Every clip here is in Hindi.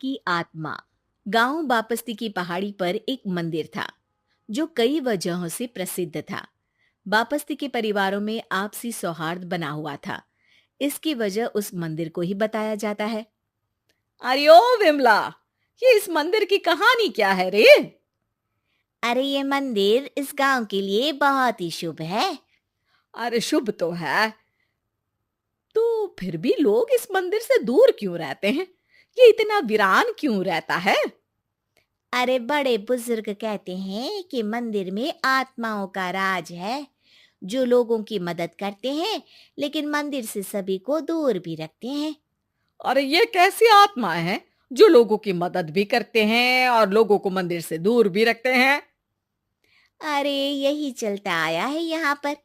की आत्मा। गांव बापस्ती की पहाड़ी पर एक मंदिर था जो कई वजहों से प्रसिद्ध था। बापस्ती के परिवारों में आपसी सौहार्द बना हुआ था। इसकी वजह उस मंदिर को ही बताया जाता है। अरे ओ विमला, ये इस मंदिर की कहानी क्या है रे? अरे ये मंदिर इस गांव के लिए बहुत ही शुभ है। अरे शुभ तो है, तो फिर भी लोग इस मंदिर से दूर क्यों रहते हैं? ये इतना वीरान क्यों रहता है? अरे बड़े बुजुर्ग कहते हैं कि मंदिर में आत्माओं का राज है जो लोगों की मदद करते हैं, लेकिन मंदिर से सभी को दूर भी रखते हैं। अरे ये कैसी आत्माएं हैं जो लोगों की मदद भी करते हैं और लोगों को मंदिर से दूर भी रखते हैं? अरे यही चलता आया है यहाँ पर,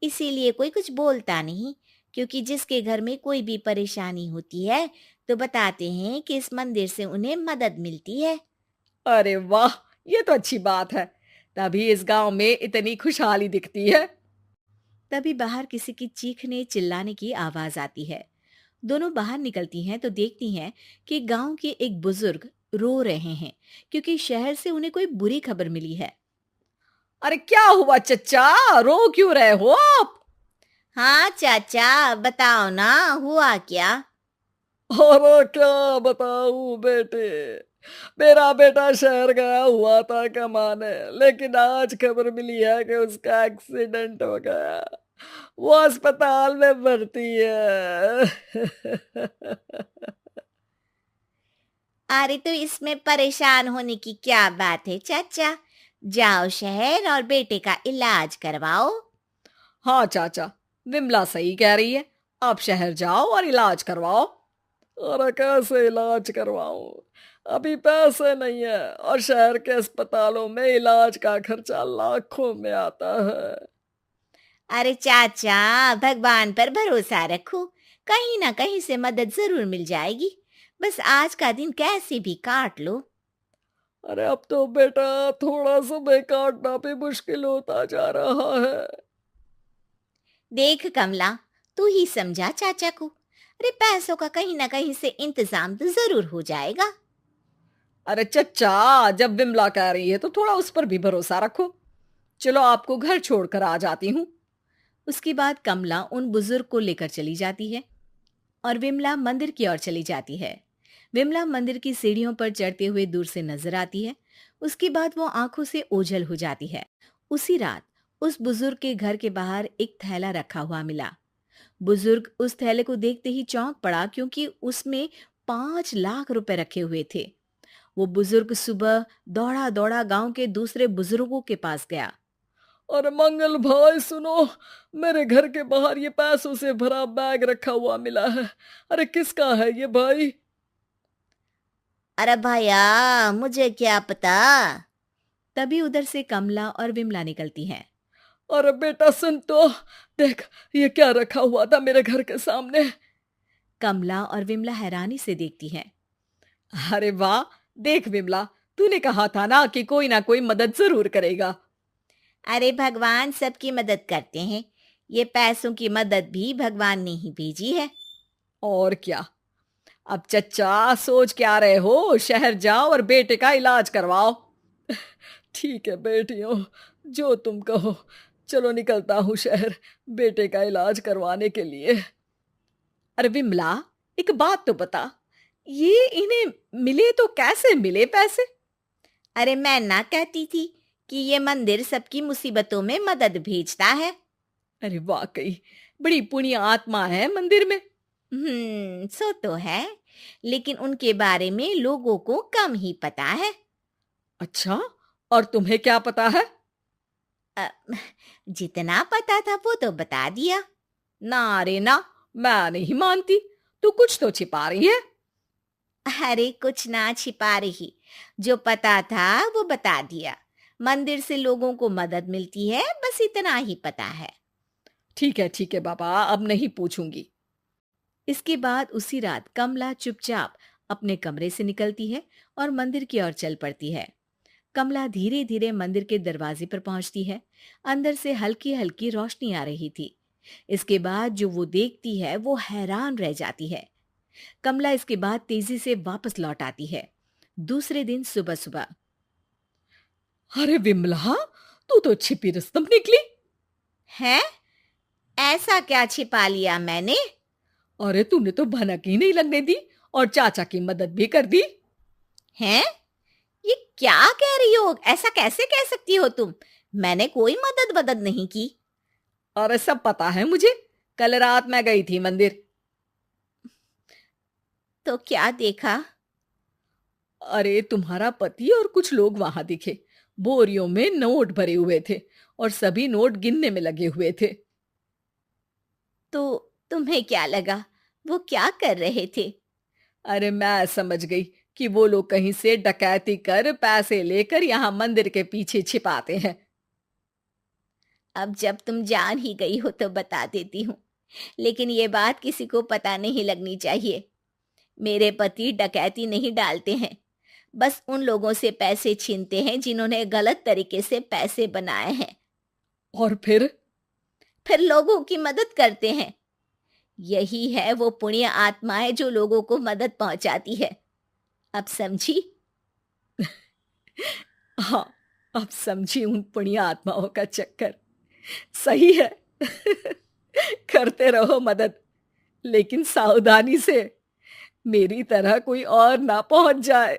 इसीलिए कोई कुछ बोलता नहीं। क्योंकि जिसके घर में कोई भी परेशानी होती है तो बताते हैं कि इस मंदिर से उन्हें मदद मिलती है। अरे वाह, ये तो अच्छी बात है। तभी इस गांव में इतनी खुशहाली दिखती है। तभी बाहर किसी की चीखने चिल्लाने की आवाज आती है। दोनों बाहर निकलती हैं तो देखती हैं कि गांव के एक बुजुर्ग रो रहे हैं क्योंकि शहर से उन्हें कोई बुरी खबर मिली है। अरे क्या हुआ चच्चा, रो क्यों रहे हो आप? हाँ चाचा, बताओ ना, हुआ क्या? अरे क्या बताऊं बेटे, मेरा बेटा शहर गया हुआ था कमाने, लेकिन आज खबर मिली है कि उसका एक्सीडेंट हो गया। वो अस्पताल में भर्ती है। अरे तो इसमें परेशान होने की क्या बात है चाचा, जाओ शहर और बेटे का इलाज करवाओ। हाँ चाचा, विमला सही कह रही है। आप शहर जाओ और इलाज करवाओ। अरे कैसे इलाज करवाऊं, अभी पैसे नहीं है और शहर के अस्पतालों में इलाज का खर्चा लाखों में आता है। अरे चाचा, भगवान पर भरोसा रखो, कहीं ना कहीं से मदद जरूर मिल जाएगी। बस आज का दिन कैसे भी काट लो। अरे अब तो बेटा थोड़ा समय काटना भी मुश्किल होता जा रहा है। देख कमला, तू ही समझा चाचा को। अरे पैसों का कहीं ना कहीं से इंतजाम तो जरूर हो जाएगा। अरे चच्चा, जब विमला कह रही है तो थोड़ा उस पर भी भरोसा रखो। चलो आपको घर छोड़कर आ जाती हूँ। उसके बाद कमला उन बुजुर्ग को लेकर चली जाती है और विमला मंदिर की ओर चली जाती है। विमला मंदिर की सीढ़ियों पर चढ़ते हुए दूर से नजर आती है। उसके बाद वो आंखों से ओझल हो जाती है। उसी रात उस बुजुर्ग के घर के बाहर एक थैला रखा हुआ मिला। बुजुर्ग उस थैले को देखते ही चौंक पड़ा क्योंकि उसमें 5 लाख रुपए रखे हुए थे। वो बुजुर्ग सुबह दौड़ा दौड़ा गांव के दूसरे बुजुर्गों के पास गया। अरे मंगल भाई सुनो, मेरे घर के बाहर ये पैसों से भरा बैग रखा हुआ मिला है। अरे किसका है ये भाई? अरे भैया, मुझे क्या पता। तभी उधर से कमला और विमला निकलती हैं। अरे बेटा सुन तो, देख ये क्या रखा हुआ था मेरे घर के सामने। कमला और विमला हैरानी से देखती हैं। अरे वाह, देख विमला, तूने कहा था ना कि कोई ना कोई मदद जरूर करेगा। अरे भगवान सबकी मदद करते हैं, ये पैसों की मदद भी भगवान ने ही भेजी है। और क्या। अब चच्चा सोच क्या रहे हो, शहर जाओ और बेटे का इलाज करवाओ। ठीक है बेटियों, जो तुम कहो। चलो निकलता हूँ शहर बेटे का इलाज करवाने के लिए। अरे विमला, एक बात तो बता, ये इन्हें मिले तो कैसे मिले पैसे? अरे मैं ना कहती थी कि ये मंदिर सबकी मुसीबतों में मदद भेजता है। अरे वाकई बड़ी पुण्य आत्मा है मंदिर में। सो तो है, लेकिन उनके बारे में लोगों को कम ही पता है। अच्छा, और तुम्हें क्या पता है? अ, जितना पता था वो तो बता दिया। ना रे ना, मैं नहीं मानती। तू कुछ तो छिपा रही है। अरे कुछ ना छिपा रही, जो पता था वो बता दिया। मंदिर से लोगों को मदद मिलती है, बस इतना ही पता है। ठीक है बाबा, अब नहीं पूछूंगी। इसके बाद उसी रात कमला चुपचाप अपने कमरे से निकलती है और मंदिर की ओर चल पड़ती है। कमला धीरे धीरे मंदिर के दरवाजे पर पहुंचती है। अंदर से हल्की हल्की रोशनी आ रही थी। इसके बाद जो वो देखती है वो हैरान रह जाती है। कमला इसके बाद तेजी से वापस लौट आती है। दूसरे दिन सुबह सुबह। अरे विमला, तू तो छिपी रुस्तम निकली। है? ऐसा क्या छिपा लिया मैंने? अरे तूने तो भनक ही नहीं लगने दी और चाचा की मदद भी कर दी। हैं? ये क्या कह रही हो? ऐसा कैसे कह सकती हो तुम? मैंने कोई मदद वदद नहीं की। अरे सब पता है मुझे, कल रात मैं गई थी मंदिर। तो क्या देखा? अरे तुम्हारा पति और कुछ लोग वहां दिखे। बोरियों में नोट भरे हुए थे और सभी नोट गिनने में लगे हुए थे। तो तुम्हें क्या लगा वो क्या कर रहे थे? अरे मैं समझ गई कि वो लोग कहीं से डकैती कर पैसे लेकर यहाँ मंदिर के पीछे छिपाते हैं। अब जब तुम जान ही गई हो तो बता देती हूँ, लेकिन ये बात किसी को पता नहीं लगनी चाहिए। मेरे पति डकैती नहीं डालते हैं, बस उन लोगों से पैसे छीनते हैं जिन्होंने गलत तरीके से पैसे बनाए हैं। और फिर लोगों की मदद करते हैं। यही है वो पुण्य आत्माएं जो लोगों को मदद पहुंचाती है। अब समझी? हाँ, अब समझी उन पुण्य आत्माओं का चक्कर। सही है। करते रहो मदद, लेकिन सावधानी से, मेरी तरह कोई और ना पहुंच जाए।